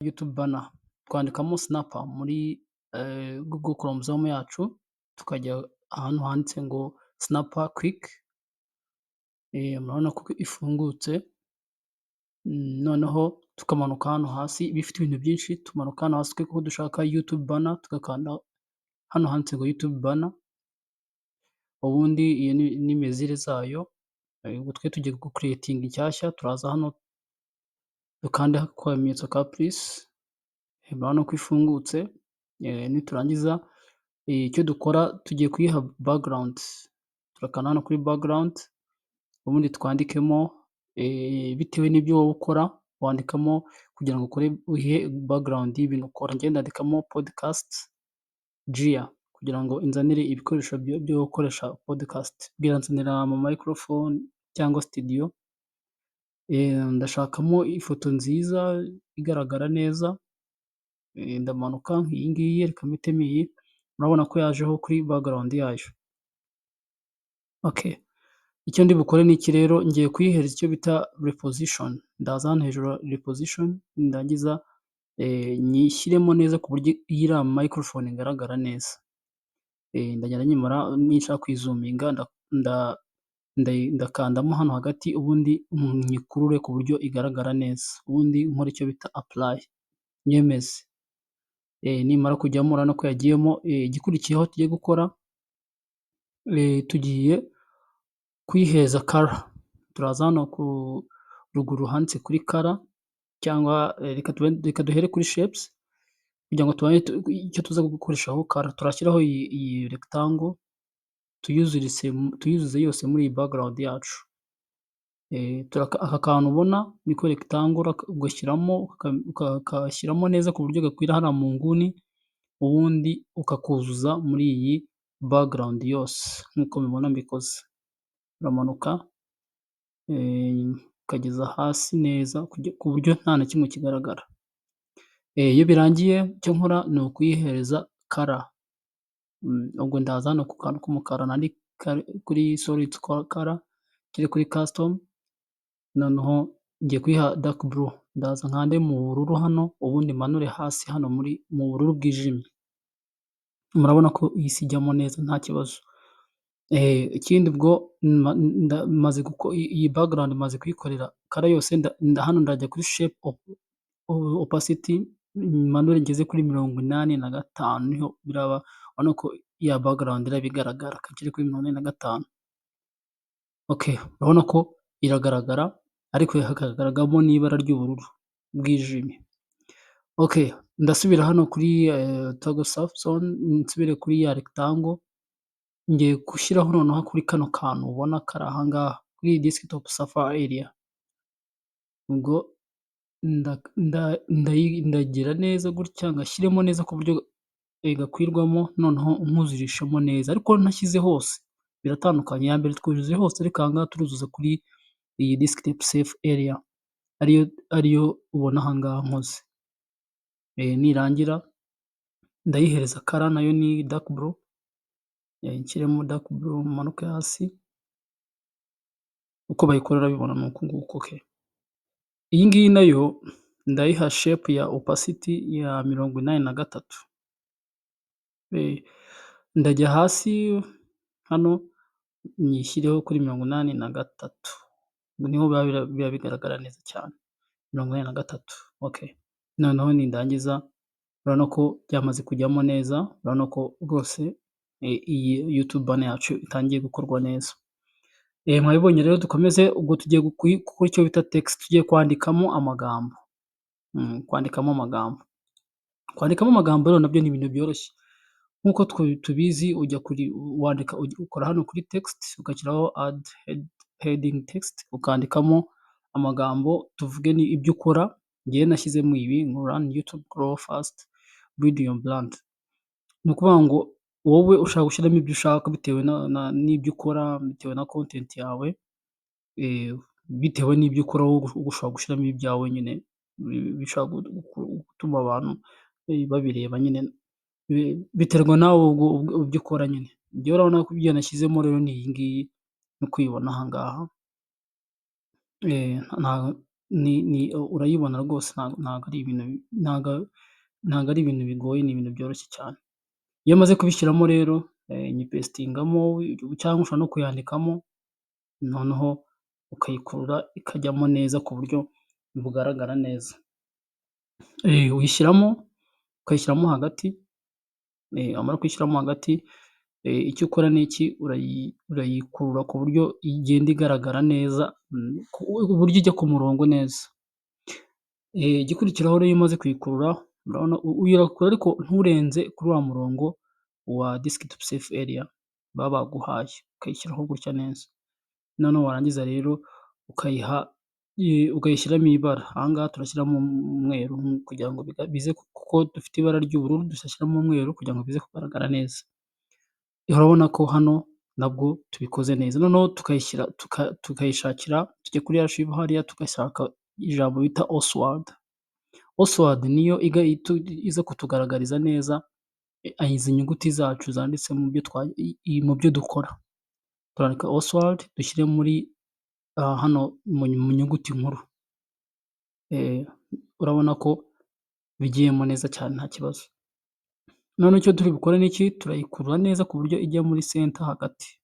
YouTube banner twandikamo snapper muri Google Chromosome yacu, tukajya ahantu handitse ngo snapper quick, murabona ko ifungutse, noneho tukamanuka hano hasi, iba ifite ibintu byinshi, tumanuka hano hasi kuko dushaka YouTube banner, tugakanda hano handitse ngo YouTube banner, ubundi iyo ni mezire zayo, ubwo twe tugiye gucreatinga inshyashya, turaza hano dukande ku kamenyetso ka plus, murabona ko ifungutse, niturangiza icyo dukora tugiye kuyiha background, turakanda hano kuri background, ubundi twandikemo bitewe n'ibyo wowe ukora, wandikamo kugira ngo uyihe background y'ibintu ukora, njyewe ndandikamo podcast Gia kugira ngo inzanire ibikoresho byo gukoresha podcast, biranzanira ama microphone cyangwa studio, ndashakamo ifoto nziza igaragara neza, ndamanuka iyi ngiyi, reka mpitemo iyi, murabona ko yajeho kuri background yayo. Okay, icyo ndi bukore ni iki rero, ngiye kuyihereza icyo bita reposition, ndaza hano hejuru reposition, ndangiza nyishyiremo neza ku buryo iriya microphone igaragara neza, ndagenda nyimara ninshaka kuyizuminga ndakandamo hano hagati, ubundi nyikurure ku buryo igaragara neza, ubundi nkore icyo bita apply, nyemeze, nimara kujyamo urabona ko yagiyemo, igikurikiyeho tugiye gukora, tugiye kuyihereza color, turaza hano ku ruguru handitse kuri color, cyangwa reka duhere kuri shapes kugira ngo tubone icyo tuza gukoreshaho color, turashyiraho iyi rectangle tuyuzuze yose muri iyi background yacu, aka kantu ubona niko rectangle, ugashyiramo neza ku buryo gakwira hariya mu nguni, ubundi ukakuzuza muri iyi background yose nk'uko mubibona mbikoze, uramanuka ukageza hasi neza ku buryo nta na kimwe kigaragara, iyo birangiye icyo nkora ni ukuyihereza color, ubwo ndaza hano ku kantu k'umukara kuri solid color, kiri kuri custom, noneho ngiye kuyiha dark blue, ndaza nkande mu bururu hano, ubundi manure hasi hano mu bururu bwijimye, murabona ko ihise ijyamo neza nta kibazo, ikindi ubwo iyi background maze kuyikorera color yose, hano ndajya kuri shape opacity, manure ngeze kuri 85, niho biraba, urabona ko iya background iraba igaragara, ikiri kuri 85, okay, urabona ko iragaragara ariko hakagaragaramo n'ibara ry'ubururu bwijimye, okay, ndasubira hano kuri toggle soft zone, nsubire kuri ya rectangle, ngiye gushyiraho noneho kuri kano kantu ubona kari aha ngaha kuri desktop safari area, ubwo ndagira neza gutya ngashyiremo neza ku buryo gakwirwamo, noneho nkuzurishamo neza, ariko ntashyize hose biratandukanye, iya mbere twuzuye hose, ariko aha ngaha turuzuza kuri iyi desktop safe area, ariyo ubona aha ngaha nkoze, nirangira ndayihereza color nayo ni dark blue, nshyiremo dark blue, manuke hasi, uko bayikorera bibona ni uku nguku, okay, iyi ngiyi nayo ndayiha shape ya opacity ya 83, ndajya hasi hano nyishyireho kuri 83, niho biba bigaragara neza cyane, 83, okay, noneho nindangiza urabona ko byamaze kujyamo neza, urabona ko rwose iyi YouTube banner yacu itangiye gukorwa neza, mwabibonye rero, dukomeze, ubwo tugiye gukora icyo bita text, tugiye kwandikamo amagambo, kwandikamo amagambo rero nabyo ni ibintu byoroshye, nk'uko tubizi, ukora hano kuri text, ugashyiraho add heading text, ukandikamo amagambo, tuvuge ni ibyo ukora, ngewe nashyizemo ibi ngo run YouTube grow fast build your brand, ni ukuvuga ngo wowe ushaka gushyiramo ibyo ushaka bitewe n'ibyo ukora, bitewe na content yawe, bitewe n'ibyo ukora wowe ushobora gushyiramo ibyawe nyine, bishobora gutuma abantu babireba nyine, biterwa nawe ibyo ukora nyine, njyewe urabona ko ibyo nashyizemo rero ni iyi ngiyi, no kuyibona aha ngaha, urayibona rwose ntago ari ibintu ntago ari ibintu bigoye, ni ibintu byoroshye cyane. Iyo umaze kubishyiramo rero nyipesitingamo cyangwa ushobora no kuyandikamo, noneho ukayikurura ikajyamo neza ku buryo bugaragara neza. Ukayishyiramo hagati, wamara kuyishyiramo hagati, icyo ukora ni iki, urayikurura ku buryo igenda igaragara neza, ku buryo ijya ku murongo neza. Igikurikiraho rero iyo umaze kuyikurura, urabona uyirakura ariko nturenze kuri wa murongo wa desktop safe area baba baguhaye, ukayishyiraho gutya neza. Noneho warangiza rero ukayishyiramo ibara. Aha ngaha turashyiramo umweru kugira ngo bize, kuko dufite ibara ry'ubururu dushyiramo umweru kugira ngo bize kugaragara neza. Urabona ko hano nabwo tubikoze neza. Noneho tukayishakira, tujya kuri archive hariya tugashaka ijambo bita Oswald. Oswald niyo iza kutugaragariza neza izi nyuguti zacu zanditse mu byo dukora. Turandika Oswald dushyire muri hano mu nyuguti nkuru. Urabona ko bigiyemo neza cyane nta kibazo. Noneho icyo turi bukore ni iki, turayikurura neza ku buryo ijya muri center hagati.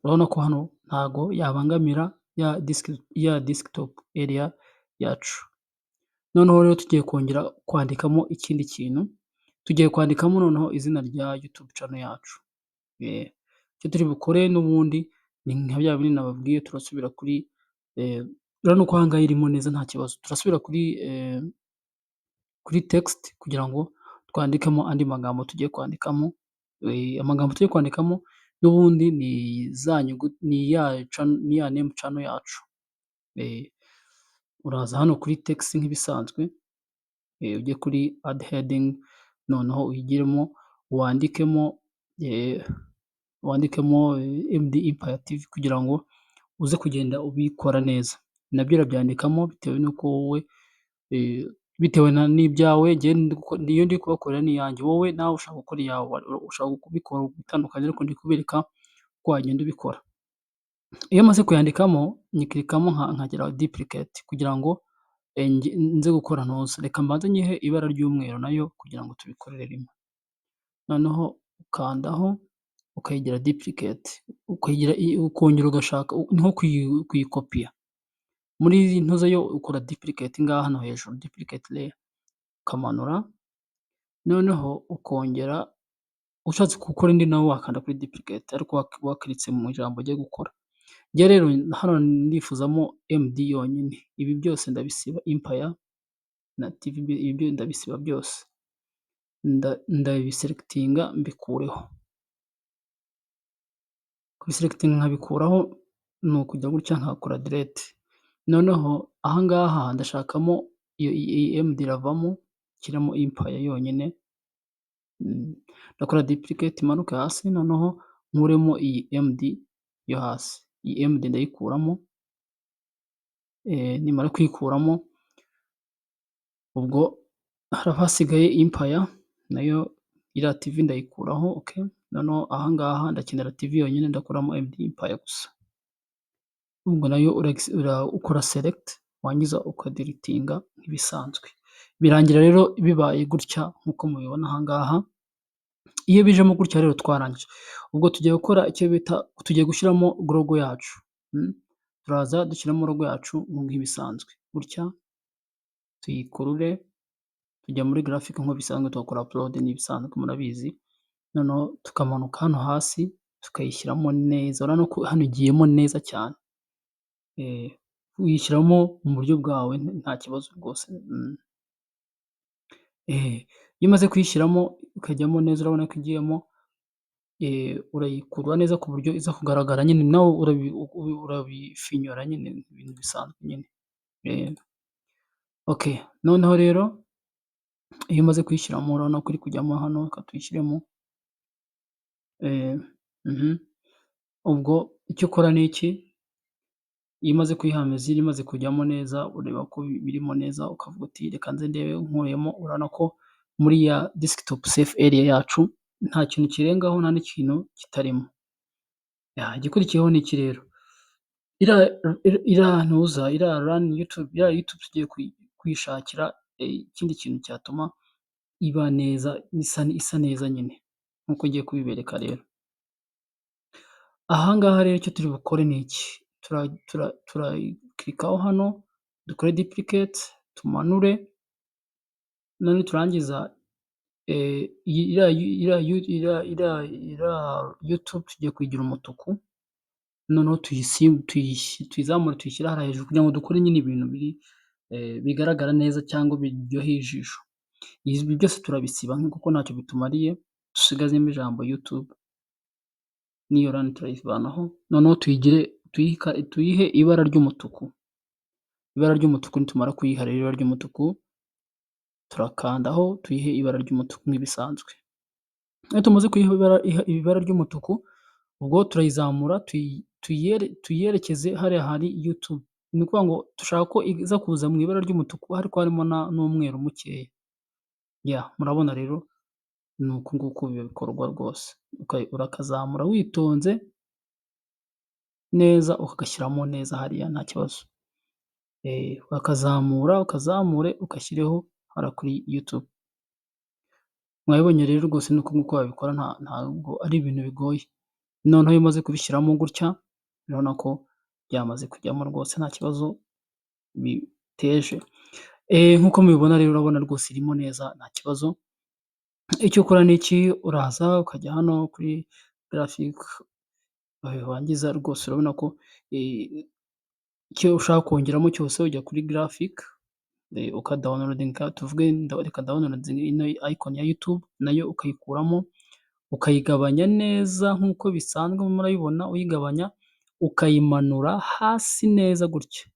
Urabona ko hano ntago yabangamira ya desktop area yacu. Noneho rero tugiye kongera kwandikamo ikindi kintu, tugiye kwandikamo noneho izina rya YouTube channel yacu. Icyo turi bukore n'ubundi ni nka bya bindi nababwiye, turasubira kuri, urabona ko aha ngaha irimo neza nta kibazo. Turasubira kuri text kugira ngo twandikemo andi magambo tugiye kwandikamo. Amagambo tugiye kwandikamo n'ubundi ni ya name channel yacu. Uraza hano kuri text nk'ibisanzwe, ujye kuri add heading, noneho uyigiremo wandikemo MD Empire TV kugira ngo uze kugenda ubikora neza. Nabyo urabyandikamo bitewe n'uko wowe, bitewe n'ibyawe, iyo ndi kubakorera ni iyanjye, wowe nawe ushaka gukora iyawe, ushaka kubikora bitandukanye ariko ndi kubereka uko wagenda ubikora. Iyo maze kuyandikamo nyiklikamo nkagira duplicate kugira ngo nze gukora ntuza. Reka mbanze nyihe ibara ry'umweru nayo kugira ngo tubikorere rimwe. Noneho ukandaho ukayigira duplicate, ukongera ugashaka ni nko kuyikopiya. Muri izi ntuza yo ukora duplicate ngaha hano hejuru, duplicate layer, ukamanura, noneho ukongera ushatse gukora indi nawe wakanda kuri duplicate ariko wakiritse mu ijambo ugiye gukora. Njye rero hano ndifuzamo MD yonyine, ibi byose ndabisiba, Empire na TV ibi byo ndabisiba byose, ndabiselectinga mbikureho. Kubiselectinga nkabikuraho ni ukujya gutya nkakora delete. Noneho aha ngaha ndashakamo iyo MD iravamo, nshyiramo Empire yonyine, ndakora duplicate imanuke hasi, noneho nkuremo iyi MD yo hasi. Iyi MD ndayikuramo, nimara kuyikuramo ubwo haraba hasigaye Empire nayo, iriya TV ndayikuraho. Okay, noneho aha ngaha ndakenera TV yonyine, ndakuramo MD Empire gusa. Ubwo nayo ukora select wangiza ukadeletinga nk'ibisanzwe. Birangira rero bibaye gutya nk'uko mubibona aha ngaha. Iyo bijemo gutya rero twarangije. Ubwo tugiye gukora icyo bita, tugiye gushyiramo logo yacu. Turaza dushyiramo logo yacu nk'ibisanzwe gutya, tuyikurure, tujya muri graphic nk'uko bisanzwe, tugakora upload n'ibisanzwe murabizi. Noneho tukamanuka hano hasi tukayishyiramo neza. Urabona ko hano igiyemo neza cyane. Uyishyiramo mu buryo bwawe nta kibazo rwose. Iyo umaze kuyishyiramo ikajyamo neza, urabona ko igiyemo, urayikurura neza ku buryo iza kugaragara nyine, nawe urabifinyora nyine, ibintu bisanzwe nyine. Okay, noneho rero iyo umaze kuyishyiramo urabona ko iri kujyamo hano, reka tuyishyiremo. Ubwo icyo ukora ni iki, iyo umaze kuyihamiza, iyo imaze kujyamo neza, ureba ko birimo neza, ukavuga uti reka nze ndebe nkuyemo. Urabona ko muri ya desktop safe area yacu nta kintu kirengaho, nta n'ikintu kitarimo. Igikurikiyeho ni iki rero, iriya ntuza, iriya rani YouTube, iriya YouTube tugiye kuyishakira ikindi kintu cyatuma iba neza, isa neza nyine nk'uko ngiye kubibereka rero. Aha ngaha rero icyo turi bukore ni iki? Turakirikaho hano, dukore duplicate, tumanure, none niturangiza iriya YouTube tugiye kuyigira umutuku, noneho tuyizamure tuyishyire hariya hejuru kugira ngo dukore nyine ibintu bigaragara neza cyangwa biryoheye ijisho. Ibi byose turabisiba kuko ntacyo bitumariye, dusigazemo ijambo YouTube n'iyo rani turayivanaho, noneho tuyihe ibara ry'umutuku. Ibara ry'umutuku nitumara kuyiha rero ibara ry'umutuku, turakandaho tuyihe ibara ry'umutuku nk'ibisanzwe. Iyo tumaze kuyiha ibara ry'umutuku, ubwo turayizamura tuyerekeze hariya hari YouTube. Ni ukuvuga ngo dushaka ko iza kuza mu ibara ry'umutuku ariko harimo n'umweru mukeya. Murabona rero ni uku nguku bikorwa rwose. Urakazamura witonze neza, ukagashyiramo neza hariya nta kibazo. Ukazamure ugashyireho hariya kuri YouTube. Mwabibonye rero rwose ni uku nguku babikora, ntabwo ari ibintu bigoye. Noneho iyo umaze kubishyiramo gutya, urabona ko byamaze kujyamo rwose nta kibazo biteje. Nk'uko mubibona rero urabona rwose irimo neza nta kibazo. Icyo ukora ni iki? Uraza ukajya hano kuri graphic, wangiza rwose urabona ko icyo ushaka kongeramo cyose ujya kuri graphic, ukadawunilodinga, tuvuge reka ndawunilodinge ino icon ya YouTube, nayo ukayikuramo, ukayigabanya neza nk'uko bisanzwe murayibona, uyigabanya ukayimanura hasi neza gutya.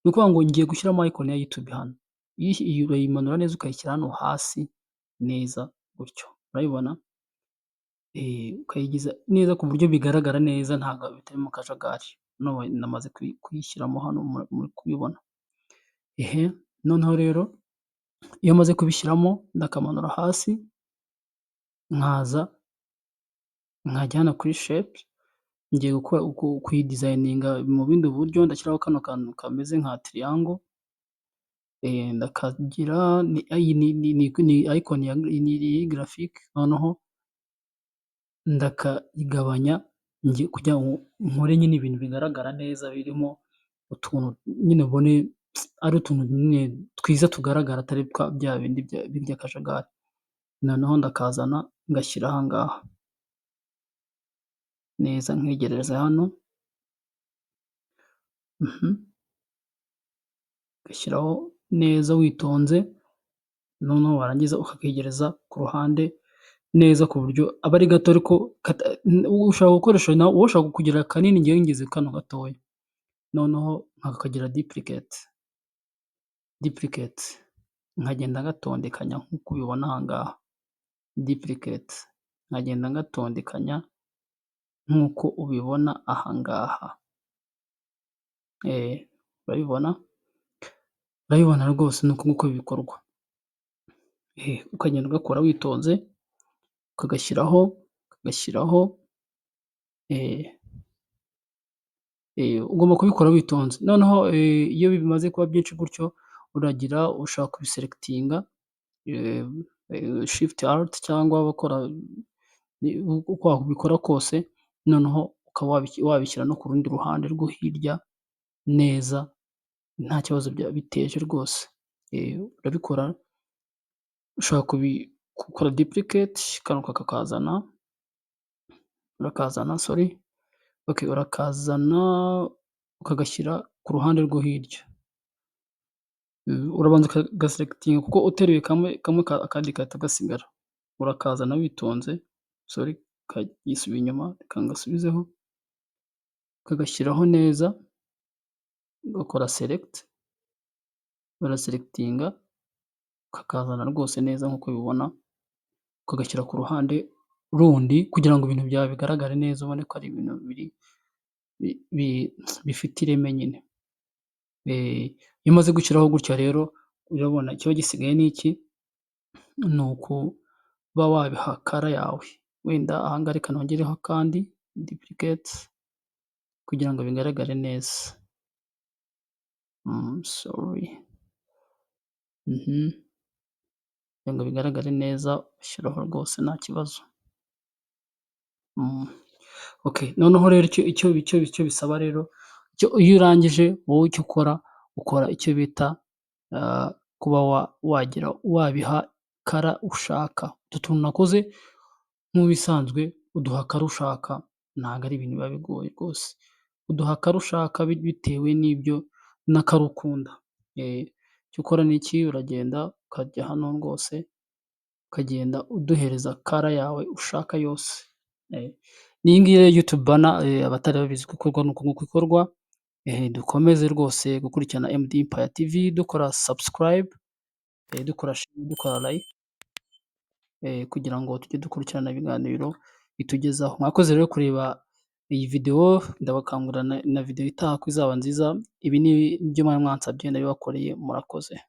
Ni ukuvuga ngo ngiye gushyiramo icon ya YouTube hano, iyi urayimanura neza ukayishyira hano hasi neza gutyo, urayibona? Ukayigiza neza ku buryo bigaragara neza, ntabwo bitari mu kajagari. Namaze kuyishyiramo hano muri kubibona. Noneho rero iyo maze kubishyiramo ndakamanura hasi, nkajya hano kuri shape, ngiye kuyidizayininga mu bundi buryo, ndashyiraho kano kantu kameze nka triangle, ndakagira ni icon ya graphic, noneho ndakayigabanya kugira ngo nkore nyine ibintu bigaragara neza, birimo utuntu nyine ubone ari utuntu nyine twiza tugaragara, atari bya bindi by'akajagari. Noneho ndakazana ngashyira aha ngaha neza, nkegereza hano, ugashyiraho neza witonze, noneho warangiza ukakegereza ku ruhande neza ku buryo aba ari gato, ariko ushobora gukoresha wowe ushaka kugira kanini, njyewe ngize kano gatoya. Noneho nkakagira duplicate, nkagenda ngatondekanya nk'uko ubibona aha ngaha, duplicate, nkagenda ngatondekanya nk'uko ubibona aha ngaha. Urabibona? Urabibona rwose ni uku nguku bikorwa. Ukagenda ugakora witonze, ukagashyiraho, ugomba kubikora witonze. Noneho iyo bimaze kuba byinshi gutyo, ushaka kubiselectinga, shift alt cyangwa abakora uko wabikora kose, noneho ukaba wabishyira no ku rundi ruhande rwo hirya neza, nta kibazo byaba biteje rwose. Urabikora, ushaka gukora duplicate, kano urakazana, ukagashyira ku ruhande rwo hirya. Urabanza ukagaselectinga kuko uteruye kamwe akandi gahita gasigara. Urakazana witonze, kagisubiye inyuma, reka ngasubizeho, ukagashyiraho neza, ugakora select, uraselectinga, ukakazana rwose neza nk'uko ubibona, ukagashyira ku ruhande rundi kugira ngo ibintu byawe bigaragare neza, ubone ko ari ibintu bifite ireme nyine. Iyo umaze gushyiraho gutya rero, urabona ikiba gisigaye ni iki? Ni ukuba wabiha kara yawe. Wenda aha ngaha reka nongereho akandi duplicate, kugira ngo bigaragare neza. Sorry. Kugira ngo bigaragare neza ushyiraho rwose nta kibazo. Mm. Okay, noneho rero icyo bisaba rero, iyo urangije wowe icyo ukora, ukora icyo bita kuba wabiha kara ushaka. Utu tuntu nakoze nk'ubisanzwe uduha kara ushaka, ntabwo ari ibintu biba bigoye rwose. Uduha kara ushaka bitewe n'ibyo na kara ukunda. Icyo ukora ni iki, uragenda ukajya hano rwose, ukagenda uduhereza kara yawe ushaka yose. N'iyi ngiyi rero YouTube banner, abatari babizi uko ikorwa ni uku nguku ikorwa. Dukomeze rwose gukurikirana MD Empire TV, dukora subscribe, dukora share, dukora like, kugira ngo tujye dukurikirana ibiganiro bitugezaho. Mwakoze rero kureba iyi video, ndabakangurira na video itaha ko izaba nziza. Ibi ni ibyo mwari mwansabye ndabibakoreye, murakoze.